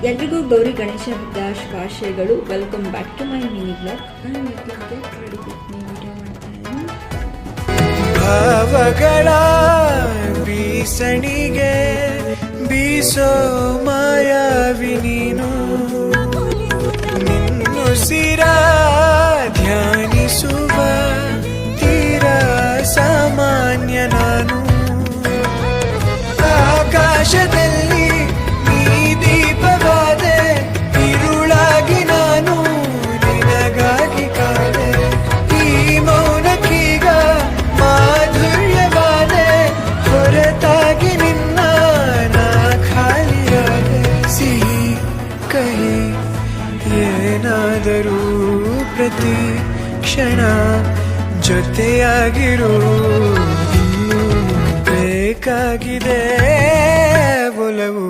ಎಲ್ರಿಗೂ ಗೌರಿ ಗಣೇಶ ಹಬ್ಬದ ಶುಭಾಶಯಗಳು. Welcome back to my mini blog. ನಾನು ವಿಡಿಯೋ ಮಾಡ್ತಾ ಇದ್ದೀನಿ. ಭಾವಗಳ ಬೀಸಣಿಗೆ ಬೀಸೋ ಮಾಯಾವಿ ನೀನು, ನಿನ್ನುಸಿರ ಧ್ಯಾನಿಸುವ ತೀರ ಸಾಮಾನ್ಯ ನಾನು. ಆಕಾಶದಲ್ಲಿ ನೀ ದೀಪವಾದೆ, ഇരുಳಾಗಿ ನಾನು ನಿನಗಾಗಿ ಕಾದೆ. ಈ ಮೌನಕ್ಕೀಗ ಮಾಧುರ್ಯವಾದೆ, ಹೊರತಾಗಿ ನಿನ್ನ ನಾ ಖಾಲಿಯಾದೆ. ಸಿಹಿ ಕಹಿ ಏನಾದರೂ ಪ್ರತಿ ಕ್ಷಣ ಜೊತೆಯಾಗಿರು, ಬೇಕಾಗಿದೆ ಒಲವು.